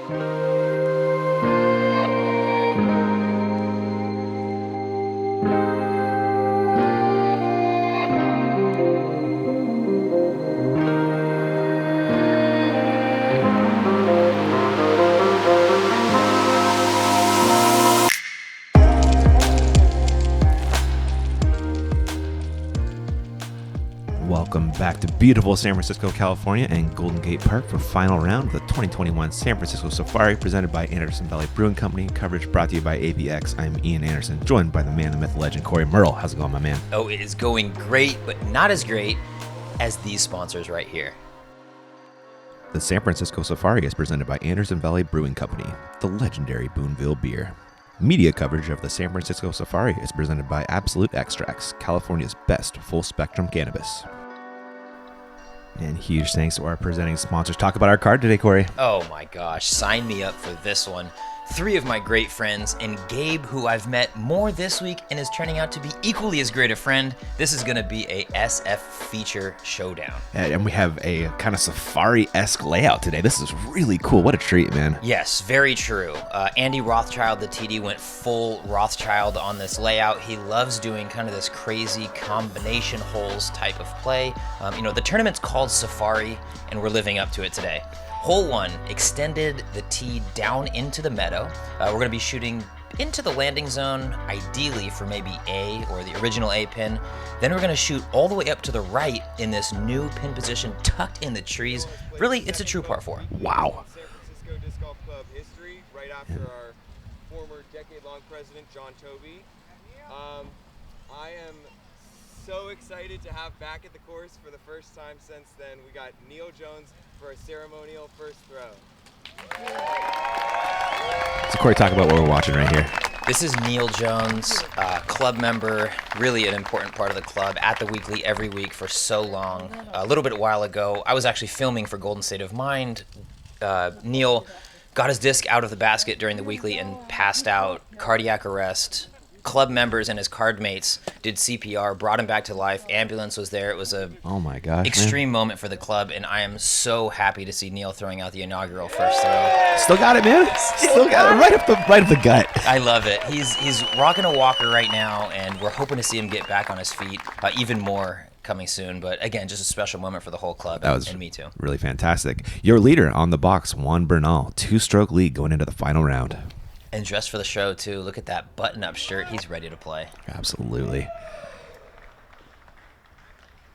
Welcome back to beautiful San Francisco, California, and Golden Gate Park for final round of the 2021 San Francisco Safari, presented by Anderson Valley Brewing Company. Coverage brought to you by AVX. I'm Ian Anderson, joined by the man, the myth, the legend, Corey Merle. How's it going, my man? Oh, it is going great, but not as great as these sponsors right here. The San Francisco Safari is presented by Anderson Valley Brewing Company, the legendary Boonville beer. Media coverage of the San Francisco Safari is presented by Absolute Extracts, California's best full-spectrum cannabis. And huge thanks to our presenting sponsors. Talk about our card today, Corey. Oh my gosh, sign me up for this one. 3 of my great friends, and Gabe, who I've met more this week and is turning out to be equally as great a friend. This is going to be a SF feature showdown. And we have a kind of safari-esque layout today. This is really cool. What a treat, man. Yes, very true. Andy Rothschild, the TD, went full Rothschild on this layout. He loves doing kind of this crazy combination holes type of play. The tournament's called Safari, and we're living up to it today. Hole 1 extended the tee down into the meadow. We're going to be shooting into the landing zone, ideally for maybe A or the original A pin. Then we're going to shoot all the way up to the right in this new pin position tucked in the trees. Really, it's a true par 4. Wow. San Francisco Disc Golf Club history, right after our former decade-long president, John Toby. I am so excited to have back at the course for the first time since then. We got Neil Jones for a ceremonial first throw. So Corey, talk about what we're watching right here. This is Neil Jones, club member, really an important part of the club, at the weekly every week for so long. A little bit a while ago, I was actually filming for Golden State of Mind. Neil got his disc out of the basket during the weekly and passed out, cardiac arrest. Club members and his card mates did CPR, brought him back to life. Ambulance was there. It was a extreme moment for the club, and I am so happy to see Neil throwing out the inaugural first throw. Still got it, man. Still got it right up the gut. I love it. He's rocking a walker right now, and we're hoping to see him get back on his feet. Even more coming soon, but again, just a special moment for the whole club and me too. Really fantastic. Your leader on the box, Juan Bernal, 2-stroke lead going into the final round. And dressed for the show, too. Look at that button-up shirt. He's ready to play. Absolutely.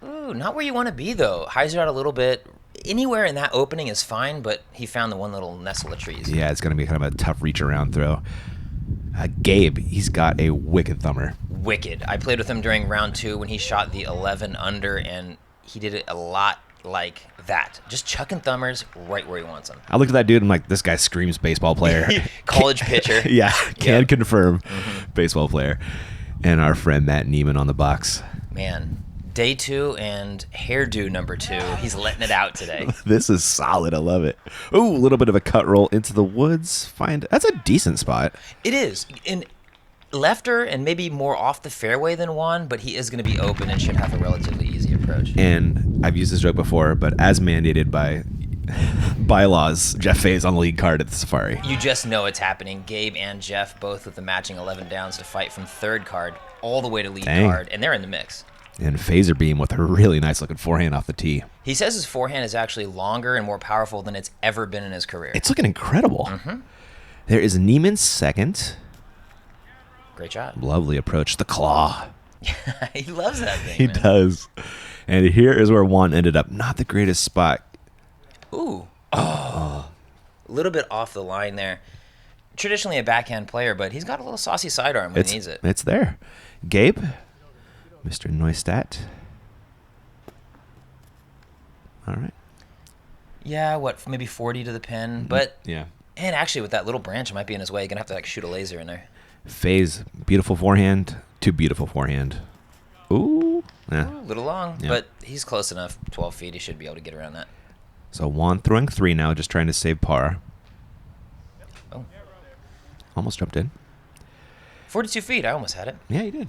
Ooh, not where you want to be, though. Hyzer out a little bit. Anywhere in that opening is fine, but he found the one little nestle of trees. Yeah, it's going to be kind of a tough reach-around throw. Gabe, he's got a wicked thumber. Wicked. I played with him during round 2 when he shot the 11 under, and he did it a lot like that. Just chucking thumbers right where he wants them. I looked at that dude and I'm like, this guy screams baseball player. College pitcher. Yeah, can confirm baseball player. And our friend Matt Neiman on the box. Man, day 2 and hairdo number 2. He's letting it out today. This is solid. I love it. Ooh, a little bit of a cut roll into the woods. That's a decent spot. It is. In lefter and maybe more off the fairway than Juan, but he is going to be open and should have a relatively easy approach. And I've used this joke before, but as mandated by bylaws, Jeff Faes on the lead card at the Safari. You just know it's happening. Gabe and Jeff both with the matching 11 downs to fight from third card all the way to lead card, and they're in the mix. And Phaser Beam with a really nice looking forehand off the tee. He says his forehand is actually longer and more powerful than it's ever been in his career. It's looking incredible. There is Neiman second. Great job. Lovely approach. The claw. He loves that thing. He does. And here is where Juan ended up. Not the greatest spot. Ooh. Oh. A little bit off the line there. Traditionally a backhand player, but he's got a little saucy sidearm when he needs it. It's there. Gabe, Mr. Neustadt. All right. Yeah, maybe 40 to the pin, but yeah. And actually, with that little branch, it might be in his way. You're gonna have to shoot a laser in there. Faes, beautiful forehand. Too beautiful forehand. Ooh. Yeah. Ooh, a little long, but he's close enough. 12 feet, he should be able to get around that. So Juan throwing 3 now, just trying to save par. Oh. Almost jumped in. 42 feet, I almost had it. Yeah, you did.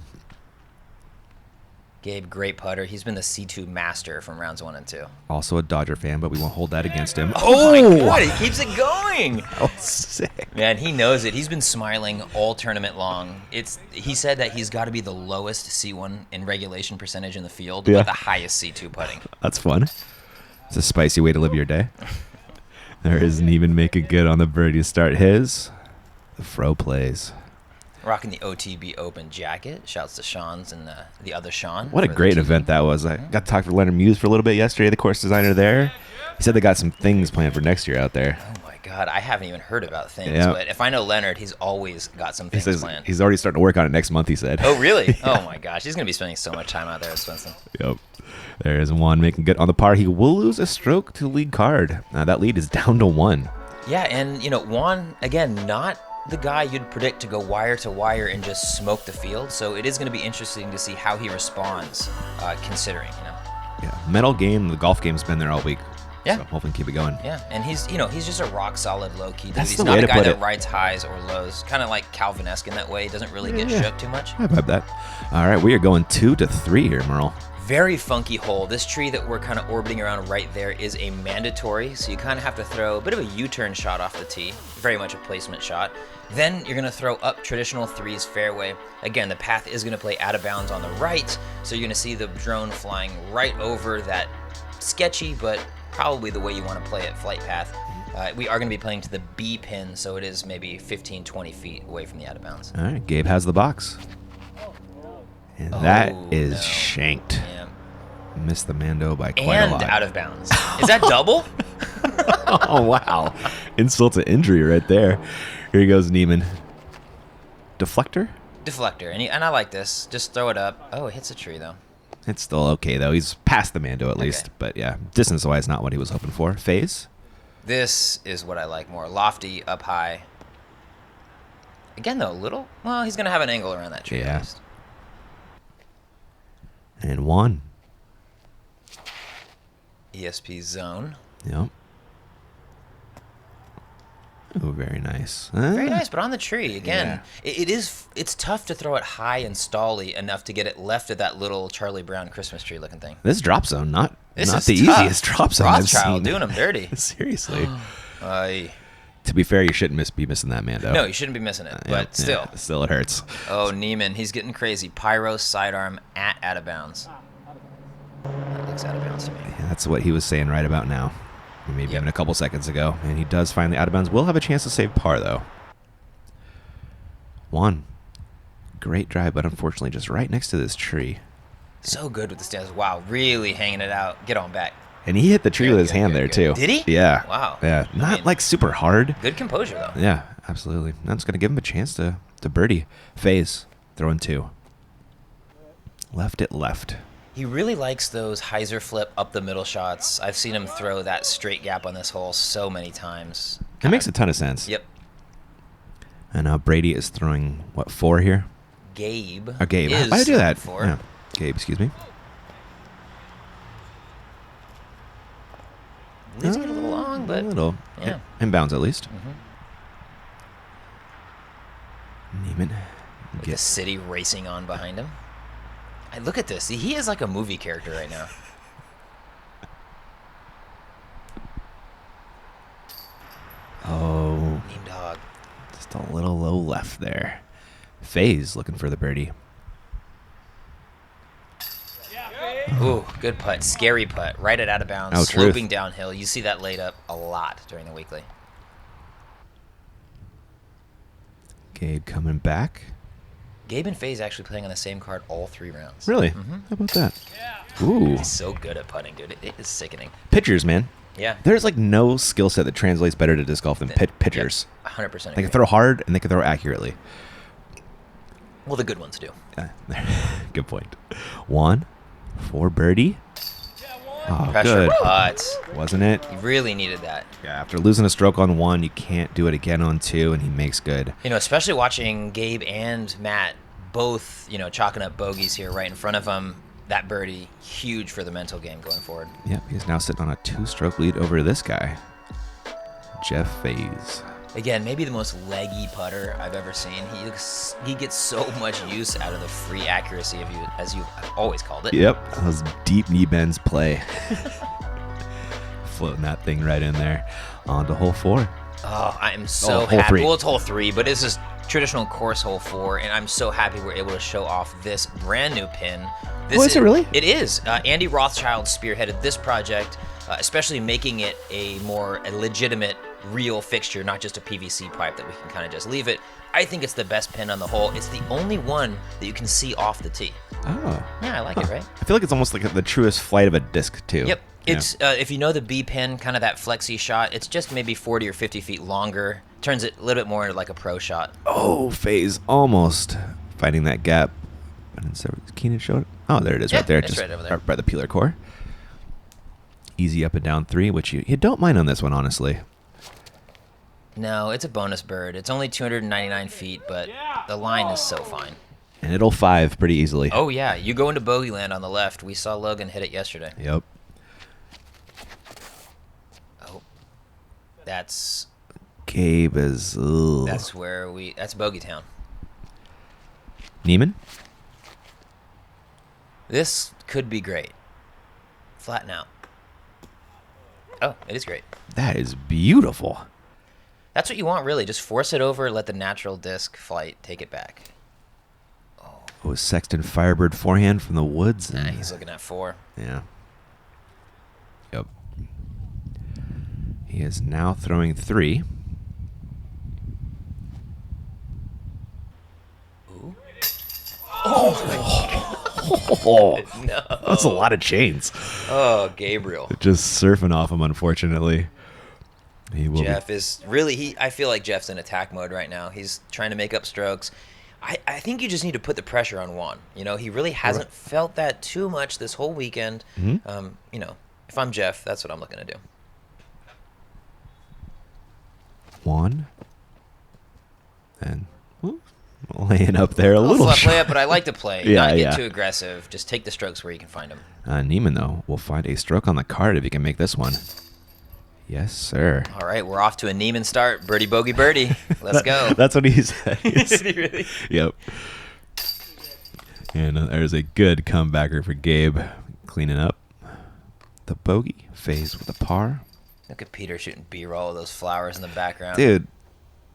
Gabe, great putter. He's been the C2 master from rounds 1 and 2. Also a Dodger fan, but we won't hold that against him. Oh my God, he keeps it going. Oh, sick. Man, he knows it. He's been smiling all tournament long. He said that he's got to be the lowest C1 in regulation percentage in the field, but the highest C2 putting. That's fun. It's a spicy way to live your day. There is Neiman making good on the birdie to start his. The Fro plays. Rocking the OTB Open jacket. Shouts to Sean's and the other Sean. What a great event that was. I got to talk to Leonard Muse for a little bit yesterday, the course designer there. He said they got some things planned for next year out there. Oh my God, I haven't even heard about things, but if I know Leonard, he's always got some things planned. He's already starting to work on it next month, he said. Oh, really? Oh my gosh, he's going to be spending so much time out there at Swenson. Yep. There's Juan making good on the par. He will lose a stroke to lead card. That lead is down to 1. Yeah, and Juan, again, not the guy you'd predict to go wire to wire and just smoke the field. So it is going to be interesting to see how he responds, considering, Yeah, mental game. The golf game's been there all week. Yeah. So hopefully keep it going. Yeah, and he's just a rock solid low key dude. That's He's the not way a to guy put that it. rides highs or lows, kind of like Calvin-esque in that way. He doesn't really get shook too much. I vibe that. All right, we are going 2 to 3 here, Merle. Very funky hole. This tree that we're kind of orbiting around right there is a mandatory, so you kind of have to throw a bit of a U-turn shot off the tee, very much a placement shot. Then you're going to throw up traditional threes fairway. Again, the path is going to play out of bounds on the right, so you're going to see the drone flying right over that sketchy, but probably the way you want to play it, flight path. We are going to be playing to the B pin, so it is maybe 15, 20 feet away from the out of bounds. All right, Gabe has the box. And that is shanked. Yeah. Missed the Mando by quite a lot. And out of bounds. Is that double? Oh, wow. Insult to injury right there. Here goes Neiman. Deflector? Deflector. And I like this. Just throw it up. Oh, it hits a tree, though. It's still okay, though. He's past the Mando at least. But, yeah, distance-wise, not what he was hoping for. Faes? This is what I like more. Lofty, up high. Again, though, little. Well, he's going to have an angle around that tree at least. And Juan. ESP zone. Yep. Oh, very nice. Very nice, but on the tree. Again, it's tough to throw it high and stally enough to get it left of that little Charlie Brown Christmas tree looking thing. This drop zone, not the tough. easiest drop zone I've Rothschild seen. doing them dirty. Seriously. Aye. To be fair, you shouldn't be missing that Mando. No, you shouldn't be missing it, but still. Yeah, still it hurts. Oh, Neiman, he's getting crazy. Pyro sidearm at out of bounds. That looks out of bounds to me. Yeah, that's what he was saying right about now. Maybe even a couple seconds ago. And he does find the out of bounds. Will have a chance to save par, though. Juan. Great drive, but unfortunately just right next to this tree. So good with the stance. Wow, really hanging it out. Get on back. And he hit the tree with his hand there, too. Did he? Yeah. Wow. Yeah. Not like super hard. Good composure, though. Yeah, absolutely. That's going to give him a chance to birdie. Faes, throwing 2. Left it left. He really likes those hyzer flip up the middle shots. I've seen him throw that straight gap on this hole so many times. It makes a ton of sense. Yep. And now Brady is throwing, what, 4 here? Gabe. Gabe. Is Why did I do that? 4. Yeah. Gabe, excuse me. Leaves it a little long, but a little. yeah. Inbounds at least. Mm-hmm. Neiman. With the city racing on behind him. Look at this. He is like a movie character right now. Oh. Mean dog. Just a little low left there. Faes looking for the birdie. Ooh, good putt. Scary putt. Right at out of bounds. Oh, sloping truth. downhill. You see that laid up a lot during the weekly. Gabe coming back. Gabe and Faes actually playing on the same card all 3 rounds. Really? Mm-hmm. How about that? Ooh. He's so good at putting, dude. It is sickening. Pitchers, man. Yeah. There's like no skill set that translates better to disc golf than pitchers. Yep, 100%. They agree. can throw hard and they can throw accurately. Well, the good ones do. Good point. Juan for birdie. Oh, Pressure good. putt. Wasn't it? He really needed that. Yeah, after losing a stroke on 1, you can't do it again on 2, and he makes good. Especially watching Gabe and Matt both, chalking up bogeys here right in front of him. That birdie, huge for the mental game going forward. Yep, he's now sitting on a 2-stroke lead over this guy, Jeff Faes. Again, maybe the most leggy putter I've ever seen. He gets so much use out of the free accuracy of you, as you've always called it. Yep, those deep knee bends play. Floating that thing right in there. On to hole 4. Oh, I am so hole happy. 3. Well, it's hole 3, but this is traditional course hole 4, and I'm so happy we're able to show off this brand new pin. Is it really? It is. Andy Rothschild spearheaded this project, especially making it a legitimate, real fixture, not just a PVC pipe that we can kind of just leave it. I think it's the best pin on the hole. It's the only one that you can see off the tee. Oh. Yeah, I like it, right? I feel like it's almost like the truest flight of a disc, too. Yep. It's if you know the B pin, kind of that flexi shot, it's just maybe 40 or 50 feet longer. Turns it a little bit more into like a pro shot. Oh, Faes almost finding that gap. Keenan showed it. Oh, there it is, right there. It's Just right over there. by the peeler core. Easy up and down 3, which you don't mind on this one, honestly. No, it's a bonus bird. It's only 299 feet, but the line is so fine. And it'll 5 pretty easily. Oh, yeah. You go into bogey land on the left. We saw Logan hit it yesterday. Yep. Oh. That's Gabe is... Ugh. That's Bogey Town. Neiman? This could be great. Flatten out. Oh, it is great. That is beautiful. That's what you want, really. Just force it over, let the natural disc flight take it back. Oh, Sexton Firebird forehand from the woods. Nah, he's looking at 4. Yeah. Yep. He is now throwing 3. Ooh. Oh, No. that's a lot of chains. Oh, Gabriel. Just surfing off him, unfortunately. He will Jeff is really, I feel like Jeff's in attack mode right now. He's trying to make up strokes. I think you just need to put the pressure on Juan. You know, he really hasn't felt that too much this whole weekend. Mm-hmm. You know, if I'm Jeff, that's what I'm looking to do. Juan. And laying up there a little fluff short. layup, but I like to play. Yeah, Not get yeah. too aggressive. Just take the strokes where you can find them. Neiman, though, will find a stroke on the card if he can make this one. Yes, sir. All right, we're off to a Neiman start. Birdie, bogey, birdie. Let's go. That's what he said. Did he really? Yep. And there's a good comebacker for Gabe. Cleaning up the bogey. Faes with a par. Look at Peter shooting B-roll of those flowers in the background. Dude,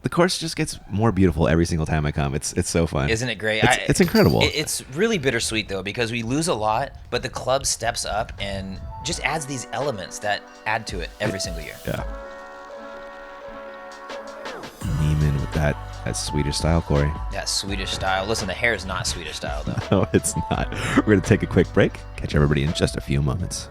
the course just gets more beautiful every single time I come. It's so fun. Isn't it great? It's incredible. It's really bittersweet, though, because we lose a lot, but the club steps up and just adds these elements that add to it every single year. Yeah. Neiman with that Swedish style, Corey. That Swedish style. Listen, the hair is not Swedish style, though. No, it's not. We're going to take a quick break. Catch everybody in just a few moments.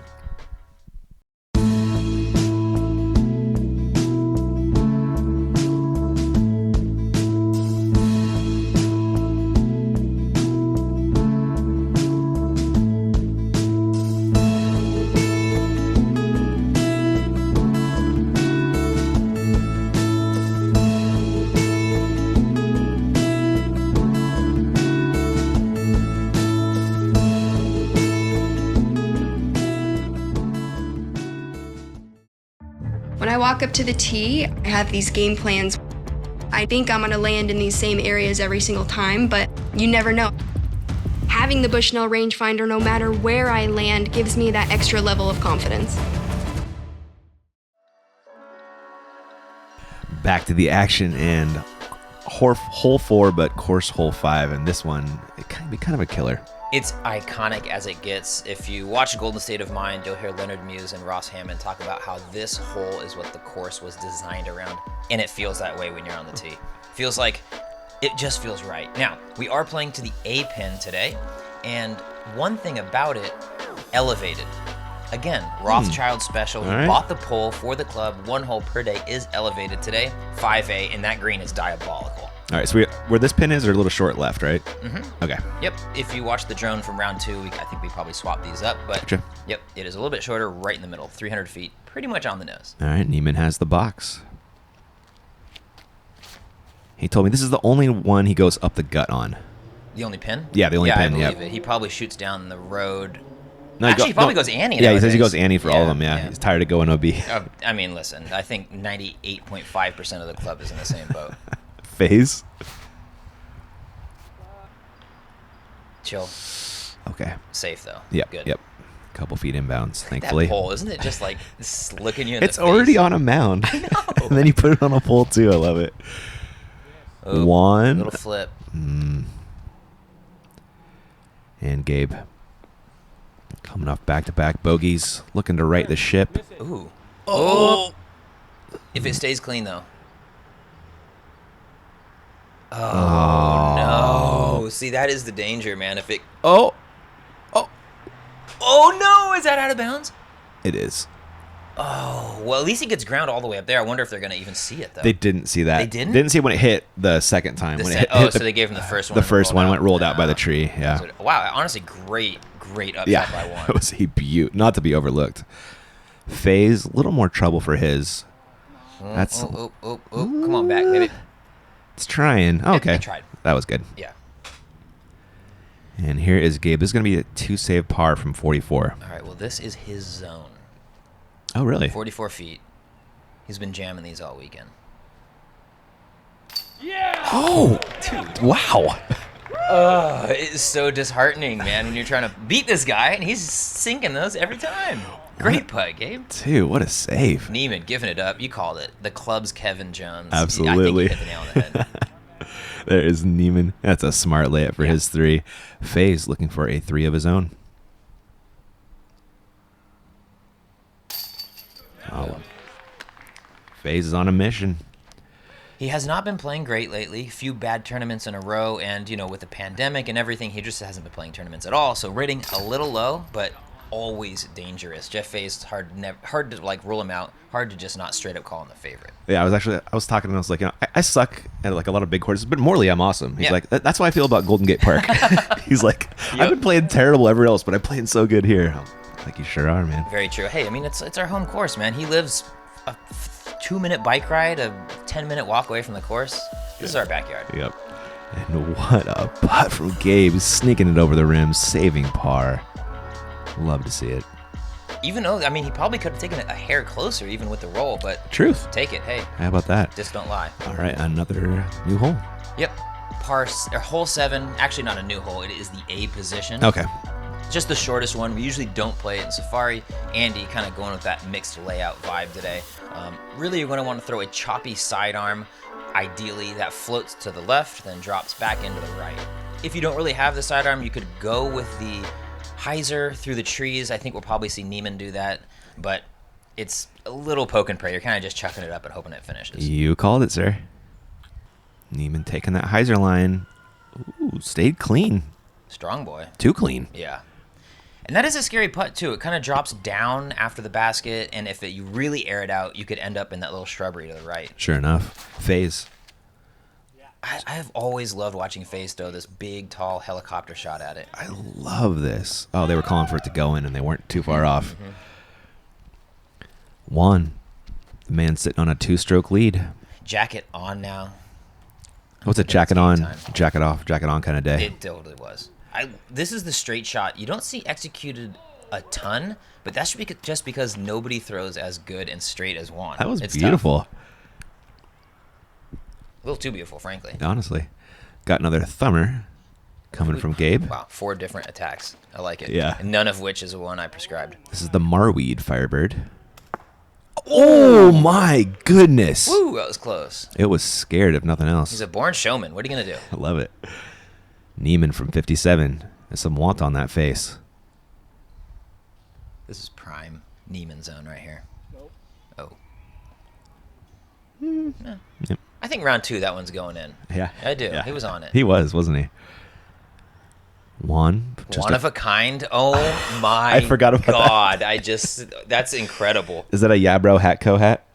When I walk up to the tee, I have these game plans. I think I'm gonna land in these same areas every single time, but you never know. Having the Bushnell rangefinder, no matter where I land, gives me that extra level of confidence. Back to the action and hole 4, but course hole 5, and this one, it can be kind of a killer. It's iconic as it gets. If you watch Golden State of Mind, you'll hear Leonard Muse and Ross Hammond talk about how this hole is what the course was designed around, and it feels that way when you're on the tee. Feels like it just feels right. Now, we are playing to the A pin today, and one thing about it, elevated. Again, Rothschild special. He All right. bought the pole for the club. 1 hole per day is elevated today. 5A, and that green is diabolical. All right, so where this pin is, they're a little short left, right? Mm-hmm. Okay. Yep. If you watch the drone from round 2, I think we probably swapped these up. But Gotcha. Yep, it is a little bit shorter, right in the middle, 300 feet, pretty much on the nose. All right, Neiman has the box. He told me this is the only one he goes up the gut on. The only pin? Yeah, the only pin, I yep. believe it. He probably shoots down the road No, Actually, he probably goes Annie. Yeah, he says he nowadays. goes Annie for all of them. Yeah, he's tired of going OB. I mean, listen, I think 98.5% of the club is in the same boat. Faes. Chill. Okay. Safe, though. Yep. Good. Yep. Couple feet inbounds, thankfully. That pole, isn't it just like looking you in It's the face? already on a mound. I know. And then you put it on a pole, too. I love it. Oop, One. little flip. And Gabe. Coming off back-to-back bogeys. Looking to right the ship. Ooh. Oh. If it stays clean, though. Oh, no. See, that is the danger, man. If it... Oh. Oh, no. Is that out of bounds? It is. Oh, well, at least he gets ground all the way up there. I wonder if they're going to even see it, though. They didn't see that. They didn't? Didn't see it when it hit the second time. So they gave him the first one. The first one went rolled out by the tree. Yeah. Wow, honestly, great upshot Yeah. by one. It was a beaut. Not to be overlooked. Faes, a little more trouble for his. That's. Oh, come on back, baby. It's trying. Oh, okay. They tried. That was good. Yeah. And here is Gabe. This is going to be a 2-save par from 44. All right, well, this is his zone. Oh, really? 44 feet. He's been jamming these all weekend. Oh, dude. Wow. It's so disheartening, man, when you're trying to beat this guy, and he's sinking those every time. Great putt, Gabe. Dude, what a save. Neiman giving it up. You called it. The club's Kevin Jones. Absolutely. I think you hit the nail on the head. There is Neiman. That's a smart layup for his 3. Faes looking for a 3 of his own. Oh. Faes is on a mission. He has not been playing great lately. Few bad tournaments in a row, and with the pandemic and everything, he just hasn't been playing tournaments at all. So rating a little low, but always dangerous. Jeff Faes, hard to like rule him out. Hard to just not straight up call him the favorite. Yeah, I was talking and I was like, I suck at like a lot of big courses, but morally I'm awesome. He's like, that's how I feel about Golden Gate Park. He's like, I've been playing terrible everywhere else, but I'm playing so good here. I'm like, you sure are, man. Very true. Hey, I mean, it's our home course, man. He lives a 2-minute bike ride, a 10-minute walk away from the course. This is our backyard. Yep. And what a putt from Gabe. He's sneaking it over the rim, saving par. Love to see it. Even though, I mean, he probably could have taken it a hair closer even with the roll, but Truth. take it. Hey, How about that? just don't lie. All right, another new hole. Yep. Hole 7. Actually, not a new hole. It is the A position. Okay. Just the shortest one. We usually don't play it in Safari. Andy kind of going with that mixed layout vibe today. Really, you're going to want to throw a choppy sidearm. Ideally, that floats to the left, then drops back into the right. If you don't really have the sidearm, you could go with the hyzer through the trees. I think we'll probably see Neiman do that, but it's a little poke and pray. You're kind of just chucking it up and hoping it finishes. You called it, sir. Neiman taking that hyzer line. Ooh, stayed clean. Strong boy. Too clean. Yeah. And that is a scary putt, too. It kind of drops down after the basket, and if you really air it out, you could end up in that little shrubbery to the right. Sure enough. Faes. I have always loved watching Faes throw this big, tall helicopter shot at it. I love this. Oh, they were calling for it to go in, and they weren't too far off. Juan, the man sitting on a 2-stroke lead. Jacket on now. What's a jacket on, jacket off, jacket on kind of day? It totally was. This is the straight shot. You don't see executed a ton, but that's just because nobody throws as good and straight as Juan. That was It's beautiful. tough. A little too beautiful, frankly. Honestly. Got another thumber coming from Gabe. Wow, 4 different attacks. I like it. Yeah. And none of which is the one I prescribed. This is the Marweed Firebird. Oh my goodness. Woo, that was close. It was scared if nothing else. He's a born showman. What are you going to do? I love it. Neiman from 57. There's some want on that face. This is prime Neiman zone right here. Nope. Oh. Yeah. Yep. I think round 2, that one's going in. Yeah. I do. Yeah. He was on it. He was, wasn't he? One. One of a kind. Oh my I forgot about God. That's incredible. Is that a Yabro Hatco hat?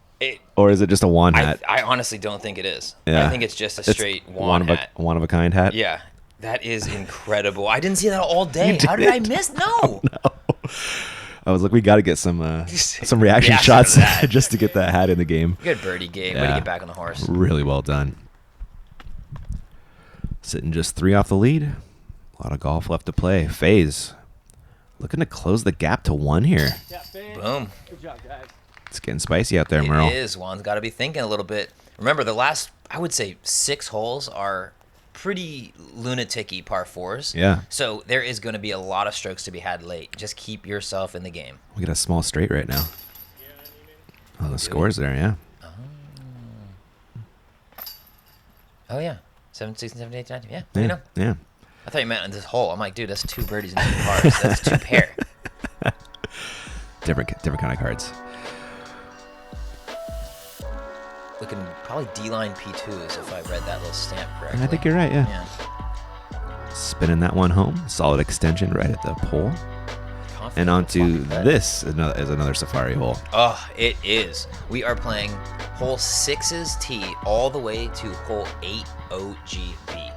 Or is it just a Juan hat? I honestly don't think it is. Yeah. I think it's just a straight Juan hat. One of a kind hat? Yeah. That is incredible. I didn't see that all day. You How did I didn't? miss? No. Oh, no. I was like, we got to get some reaction Reaction shots to that. just to get that hat in the game. Good birdie game. Way Yeah. to get back on the horse. Really well done. Sitting just 3 off the lead. A lot of golf left to play. Faes Looking to close the gap to 1 here. Boom. Good job, guys. It's getting spicy out there, Merle. It is. Juan's got to be thinking a little bit. Remember, the last, I would say, 6 holes are pretty lunatic-y par 4s. Yeah. So there is going to be a lot of strokes to be had late. Just keep yourself in the game. We got a small straight right now. Oh, the score's there, yeah. Oh, yeah. 7, 16, 17, 18, 19. Yeah, you know. Yeah. I thought you meant on this hole. I'm like, dude, that's 2 birdies and 2 pars. That's 2 pair. Different kind of cards. Looking probably D-line P2s if I read that little stamp correctly. I think you're right, yeah. Spinning that one home. Solid extension right at the pole. Confident And onto fucking bet. this is another safari hole. Oh, it is. We are playing hole 6's tee all the way to hole 8 OGB.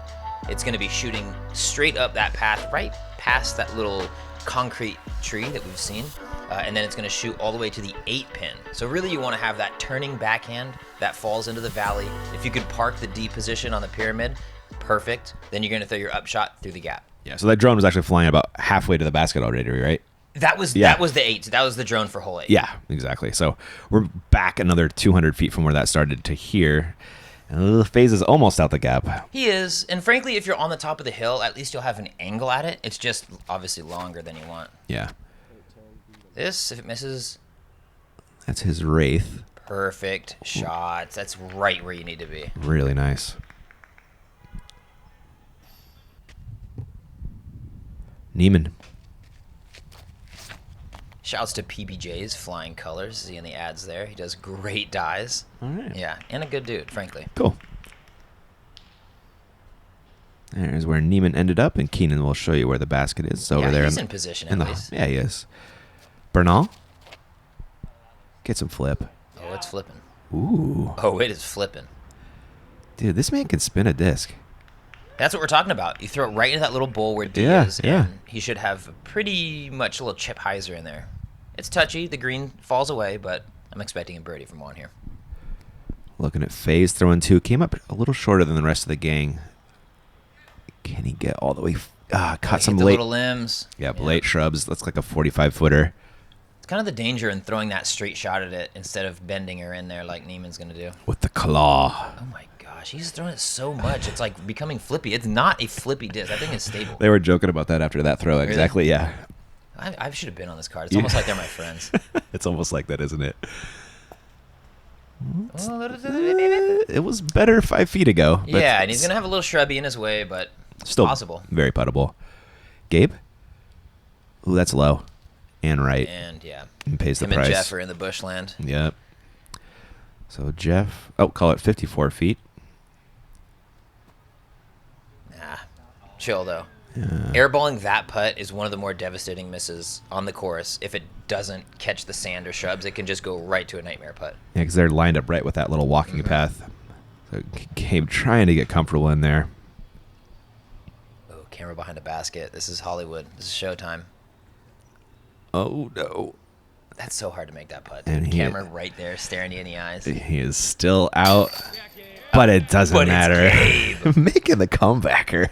It's going to be shooting straight up that path right past that little concrete tree that we've seen. And then it's going to shoot all the way to the 8 pin. So really you want to have that turning backhand that falls into the valley. If you could park the D position on the pyramid, perfect. Then you're going to throw your upshot through the gap. Yeah, so that drone was actually flying about halfway to the basket already, right? That was the 8. That was the drone for hole 8. Yeah, exactly. So we're back another 200 feet from where that started to here. And Faes is almost out the gap. He is. And frankly, if you're on the top of the hill, at least you'll have an angle at it. It's just obviously longer than you want. Yeah. This, if it misses, That's his Wraith. perfect shots. That's right where you need to be. Really nice. Neiman. Shouts to PBJ's Flying Colors. Seeing the ads there. He does great dies. All right. Yeah, and a good dude, frankly. Cool. There's where Neiman ended up, and Keenan will show you where the basket is. It's over there. He's in position at least. Yeah, he is. Bernal. Get some flip. Oh, it's flipping. Ooh. Oh, it is flipping. Dude, this man can spin a disc. That's what we're talking about. You throw it right into that little bowl where D Yeah, is, yeah. and he should have pretty much a little chip hyzer in there. It's touchy. The green falls away, but I'm expecting a birdie from Juan here. Looking at Faes throwing 2. Came up a little shorter than the rest of the gang. Can he get all the way? Caught some Hit the late. little limbs. Yeah, late shrubs. That's like a 45-footer. It's kind of the danger in throwing that straight shot at it instead of bending her in there like Neiman's going to do. With the claw. Oh my gosh, he's throwing it so much. It's like becoming flippy. It's not a flippy disc. I think it's stable. They were joking about that after that throw. Exactly, yeah. I should have been on this card. It's almost like they're my friends. It's almost like that, isn't it? Oh, It was better 5 feet ago. But yeah, and he's going to have a little shrubby in his way, but still possible. Very puttable. Gabe? Ooh, that's low. And right. And yeah, And pays the him price. and Jeff are in the bushland. Yep. So Jeff, call it 54 feet. Nah, chill though. Airballing that putt is one of the more devastating misses on the course. If it doesn't catch the sand or shrubs, it can just go right to a nightmare putt. Yeah, because they're lined up right with that little walking path. So Gabe trying to get comfortable in there. Oh, camera behind a basket. This is Hollywood. This is showtime. Oh, no. That's so hard to make that putt. And Dude. he- Camera right there, staring you in the eyes. He is still out, but it doesn't But it's matter. Gabe. Making the comebacker.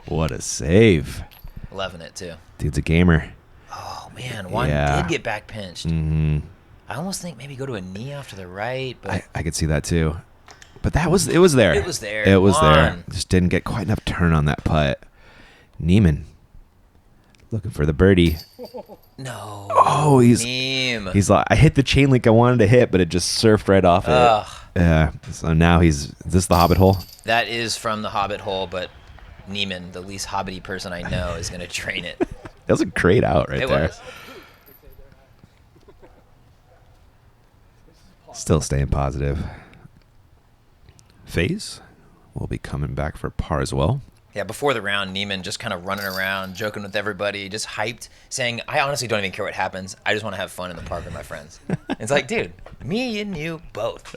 What a save. Loving it too. Dude's a gamer. Oh man, Juan Yeah. did get back pinched. Hmm. I almost think maybe go to a knee off to the right, but I could see that too. But it was there. It was there. It was there. Juan. Just didn't get quite enough turn on that putt. Neiman looking for the birdie. no. Oh, he's like, I hit the chain link I wanted to hit, but it just surfed right off it. Ugh. Yeah. So now is this the Hobbit hole? That is from the Hobbit hole, but Neiman, the least hobbity person I know, is going to train it. That was a great out right It there. was. Still staying positive. Faes will be coming back for par as well. Yeah, before the round, Neiman just kind of running around, joking with everybody, just hyped, saying, I honestly don't even care what happens. I just want to have fun in the park with my friends. It's like, dude, me and you both.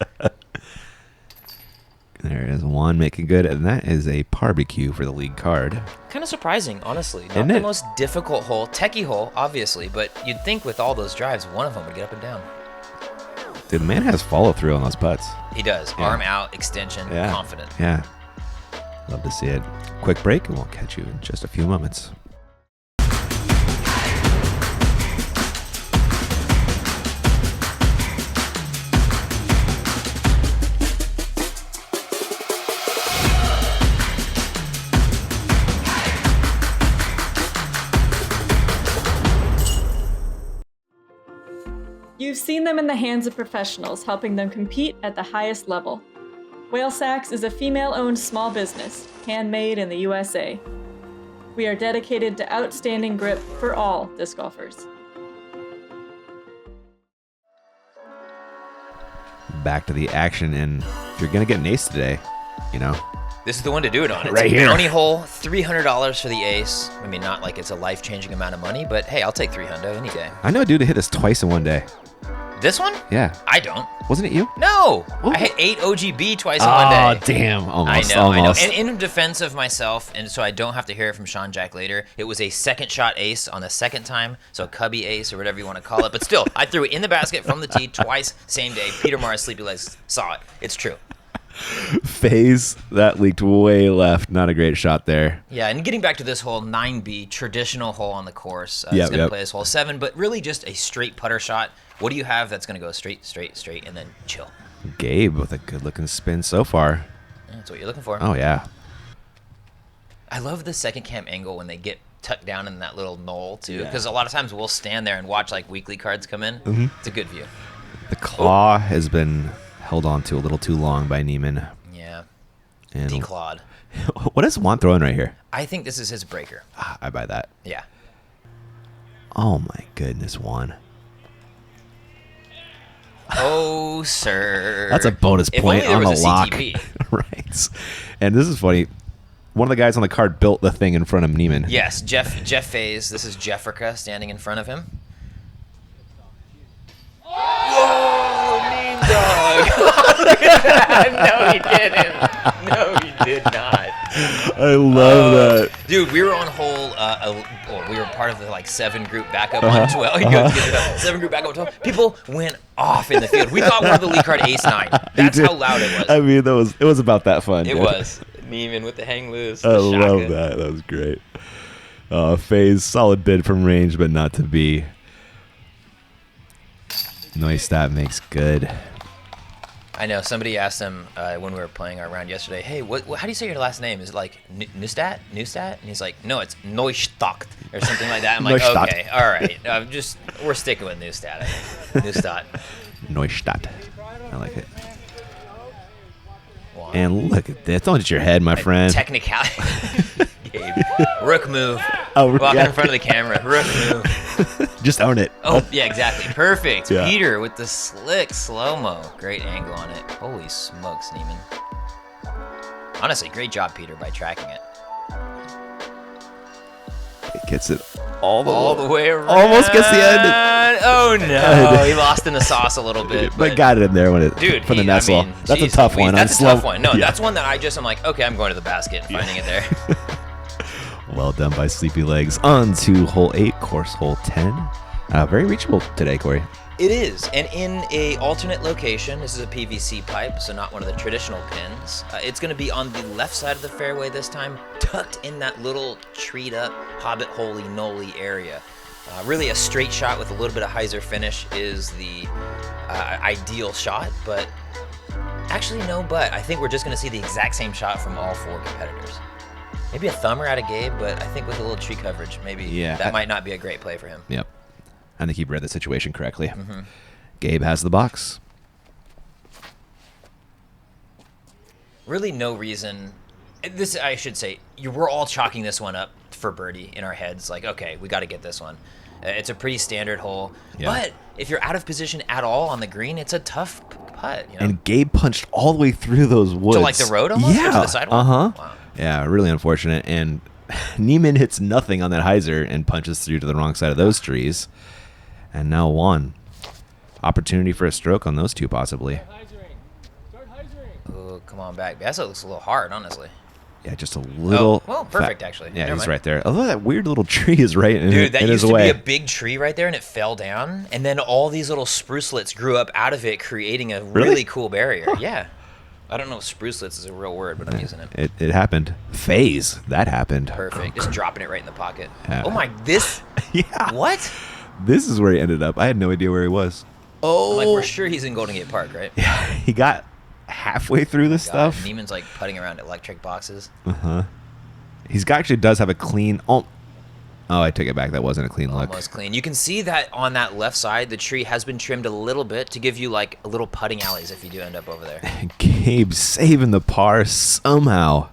There is one making good, and that is a barbecue for the league card. Kind of surprising, honestly. Not Isn't the it? most difficult hole, techie hole, obviously, but you'd think with all those drives, one of them would get up and down. Dude, the man has follow through on those putts. He does. Yeah. Arm out, extension, Yeah. confident. Yeah. Love to see it. Quick break, and we'll catch you in just a few moments. seen them in the hands of professionals, helping them compete at the highest level. Whale Sacks is a female-owned small business, handmade in the USA. We are dedicated to outstanding grip for all disc golfers. Back to the action, and if you're gonna get an ace today, you know, This is the one to do it on. It's right a here. bounty hole, $300 for the ace. I mean, not like it's a life-changing amount of money, but hey, I'll take $300 any day. I know a dude who hit this twice in one day. This one? Yeah, I don't. wasn't it you? No, Ooh. I hit 8 OGB twice in one day. Oh damn! Almost. I know. Almost. And in defense of myself, and so I don't have to hear it from Sean Jack later, it was a second shot ace on the second time, so a cubby ace or whatever you want to call it. But still, I threw it in the basket from the tee twice, same day. Peter Mars, Sleepy Legs saw it. It's true. Faes, that leaked way left. Not a great shot there. Yeah, and getting back to this hole, 9B, traditional hole on the course. Yep, He's going to yep. play this hole 7, but really just a straight putter shot. What do you have that's going to go straight, straight, straight, and then chill? Gabe with a good-looking spin so far. That's what you're looking for. Oh yeah. I love the second cam angle when they get tucked down in that little knoll, too, Yeah. because a lot of times we'll stand there and watch, like, weekly cards come in. Mm-hmm. It's a good view. The claw has been held on to a little too long by Neiman. Yeah. And Declawed. what is Juan throwing right here? I think this is his breaker. Ah, I buy that. Yeah. Oh my goodness, Juan. Oh, sir. That's a bonus If point only on there the was a lock. CTP. Right. And this is funny. One of the guys on the card built the thing in front of Neiman. Yes, Jeff Faes. This is Jeffrica standing in front of him. Whoa, mean dog. No, he didn't. No, he did not. I love that. Dude, we were on hole, we were part of the, 7 group backup on 12. He goes, give it up. 7 group backup on 12. People went off in the field. We thought one of the lead card ace 9. That's how loud it was. I mean, it was about that fun. It dude. was. Neiman with the hang loose. I love that. That was great. Faes, solid bid from range, but not to be. Neustadt makes good. I know. Somebody asked him when we were playing our round yesterday, hey, how do you say your last name? Is it like Neustadt? Neustadt? And he's like, no, it's Neustadt or something like that. I'm like, Neustadt. okay, all right. We're sticking with Neustadt, I think. Neustadt. Neustadt. I like it. Wow. And look at this. Don't hit your head, my friend. Technicality. Gabe. Rook move. Oh, Walking yeah. in front of the camera. Rook move. Just own it. Oh, yeah, exactly. Perfect. Yeah. Peter with the slick slow-mo. Great angle on it. Holy smokes, Neiman. Honestly, great job, Peter, by tracking it. It gets it all the way around. Almost gets the end. Oh, no. He lost in the sauce a little bit. But got it in there when it Dude, from the nestle. I mean, That's geez, a tough one. That's on a slow. tough one. No, Yeah. that's one that I'm like, okay, I'm going to the basket and finding it there. Well done by Sleepy Legs. On to hole 8, course hole 10. Very reachable today, Corey. It is, and in a alternate location. This is a PVC pipe, so not one of the traditional pins. It's going to be on the left side of the fairway this time, tucked in that little treed-up Hobbit Holy Noli area. Really, a straight shot with a little bit of hyzer finish is the ideal shot, but actually no. But I think we're just going to see the exact same shot from all 4 competitors. Maybe a thumber out of Gabe, but I think with a little tree coverage, maybe that might not be a great play for him. Yep. I think he read the situation correctly. Mm-hmm. Gabe has the box. Really no reason. This, I should say, we're all chalking this one up for birdie in our heads. Like, okay, we got to get this one. It's a pretty standard hole. Yeah. But if you're out of position at all on the green, it's a tough putt. You know? And Gabe punched all the way through those woods. To like the road almost? Or Yeah. to the sidewalk? Uh-huh. Wow. Yeah, really unfortunate. And Neiman hits nothing on that hyzer and punches through to the wrong side of those trees. And now Juan. Opportunity for a stroke on those two, possibly. Oh, come on back. That looks a little hard, honestly. Yeah, just a little. Oh, well, perfect, actually. Yeah, Never he's mind. right there. Although that weird little tree is right in, Dude, that in used his to way. be a big tree right there, and it fell down. And then all these little sprucelets grew up out of it, creating a really cool barrier. Yeah. I don't know if sprucelets is a real word, but I'm using it. It happened. Phase. That happened. Perfect. Just dropping it right in the pocket. Yeah. Oh my, this? Yeah. What? This is where he ended up. I had no idea where he was. I'm like, we're sure he's in Golden Gate Park, right? Yeah, he got halfway through this God, stuff. Neiman's like putting around electric boxes. Uh-huh. He's got, actually does have a clean. Oh, Oh, I take it back. That wasn't a clean look. Almost clean. You can see that on that left side, the tree has been trimmed a little bit to give you like a little putting alleys if you do end up over there. Gabe saving the par somehow.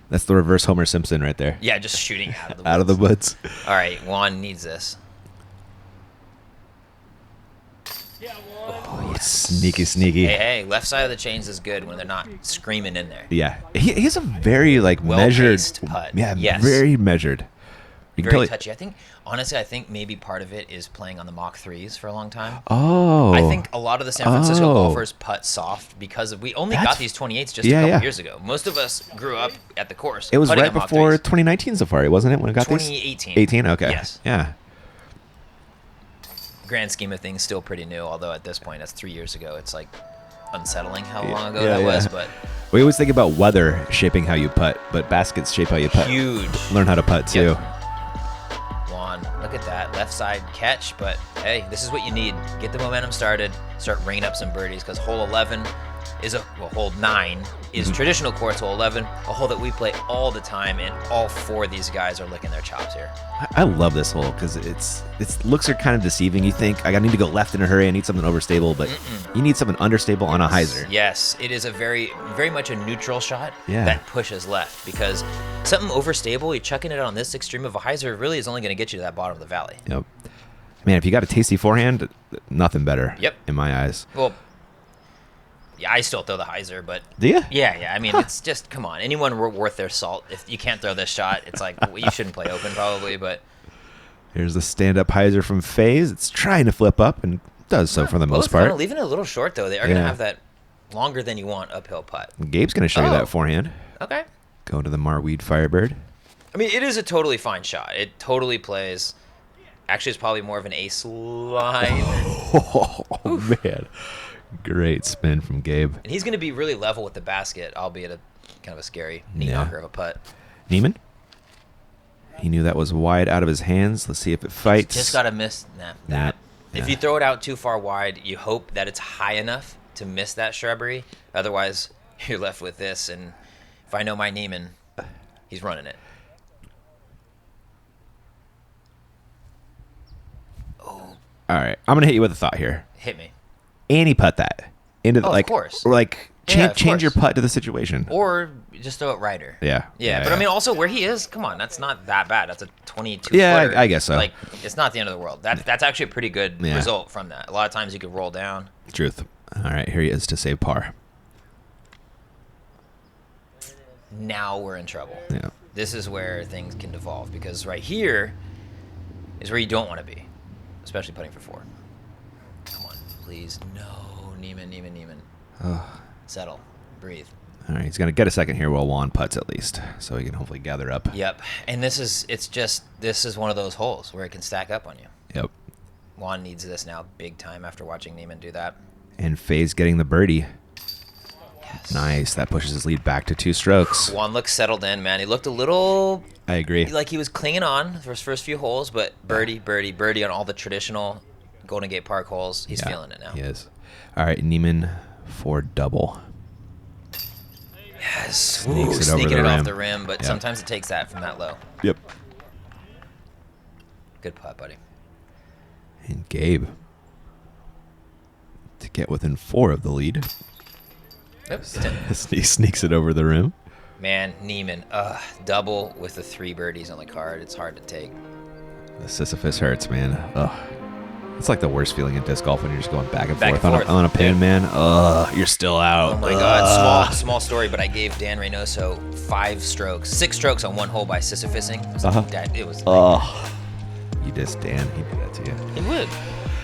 That's the reverse Homer Simpson right there. Yeah, just shooting out of the woods. Out of the woods. All right, Juan needs this. Oh, sneaky. Hey, left side of the chains is good when they're not screaming in there. Yeah, he has a very measured Well-paced putt. Yeah, Yes. very measured. You can Very tell touchy. I think maybe part of it is playing on the Mach 3s for a long time. Oh, I think a lot of the San Francisco golfers putt soft because we only got these 28s just a couple years ago. Most of us grew up at the course. It was putting right on Mach before 3s. 2019 Safari, wasn't it, when it got 2018. 18? Okay. Yes. Yeah. Grand scheme of things, still pretty new, although at this point, that's 3 years ago. It's like unsettling how long ago that was, but we always think about weather shaping how you putt, but baskets shape how you putt. huge. Learn how to putt, too. Juan, look at that. Left side catch, but hey, this is what you need. Get the momentum started, start ringing up some birdies, because hole 11 is hole 9 is traditional course. Hole 11, a hole that we play all the time, and all 4 of these guys are licking their chops here. I love this hole because its looks are kind of deceiving. You think, I need to go left in a hurry. I need something overstable, but you need something understable on a hyzer. Yes, it is a very, very much a neutral shot Yeah. that pushes left, because something overstable, you're chucking it on this extreme of a hyzer, really is only going to get you to that bottom of the valley. Yep. Man, if you got a tasty forehand, nothing better. Yep. In my eyes. Well, yeah, I still throw the hyzer, but Do you? yeah. I mean, it's just, come on. Anyone worth their salt, if you can't throw this shot, it's like, well, you shouldn't play open probably, but Here's the stand-up hyzer from Faes. It's trying to flip up and does so for the most part. Kind of leaving it a little short, though. They are going to have that longer than you want uphill putt. Gabe's going to show you that forehand. Okay. Go to the Marweed Firebird. I mean, it is a totally fine shot. It totally plays. Actually, it's probably more of an ace line. Oh, man. Great spin from Gabe. And he's going to be really level with the basket, albeit a kind of a scary knee knocker of a putt. Neiman? He knew that was wide out of his hands. Let's see if it fights. Just got to miss that. If you throw it out too far wide, you hope that it's high enough to miss that shrubbery. Otherwise, you're left with this. And if I know my Neiman, he's running it. Oh. All right. I'm going to hit you with a thought here. Hit me. Annie putt that into the, Of course. Or like Yeah, of change your course. putt to the situation. Or just throw it righter. Yeah. But I mean, also where he is, come on, that's not that bad. That's a 22 Yeah, footer. I guess so. Like, it's not the end of the world. That's actually a pretty good Yeah. result from that. A lot of times you could roll down. Truth. All right. Here he is to save par. Now we're in trouble. Yeah. This is where things can devolve, because right here is where you don't want to be, especially putting for 4. Come on, please. No, Neiman. Settle. Breathe. All right. He's going to get a second here while Juan putts at least, so he can hopefully gather up. Yep. And this is one of those holes where it can stack up on you. Yep. Juan needs this now big time after watching Neiman do that. And Faes getting the birdie. Yes. Nice. That pushes his lead back to 2 strokes. Juan looks settled in, man. He looked a little I agree. like he was clinging on for his first few holes, but birdie on all the traditional Golden Gate Park holes. He's feeling it now. He is. All right. Neiman for double. Yes. Sneaks it over Sneaking the it rim. off the rim, but Yeah. sometimes it takes that from that low. Yep. Good putt, buddy. And Gabe to get within 4 of the lead. Oops. He sneaks it over the rim. Man, Neiman, double with the 3 birdies on the card. It's hard to take. The Sisyphus hurts, man. Ugh. It's like the worst feeling in disc golf when you're just going back and Back forth, and forth. On a pin, man. Ugh, you're still out. Oh my God, small story, but I gave Dan Reynoso 6 strokes on one hole by Sisyphusing. It was Ugh. You dissed Dan. He did that to you. It would.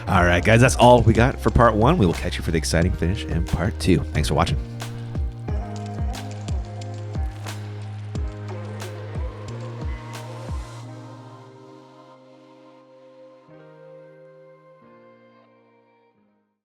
All right, guys, that's all we got for part 1. We will catch you for the exciting finish in part 2. Thanks for watching.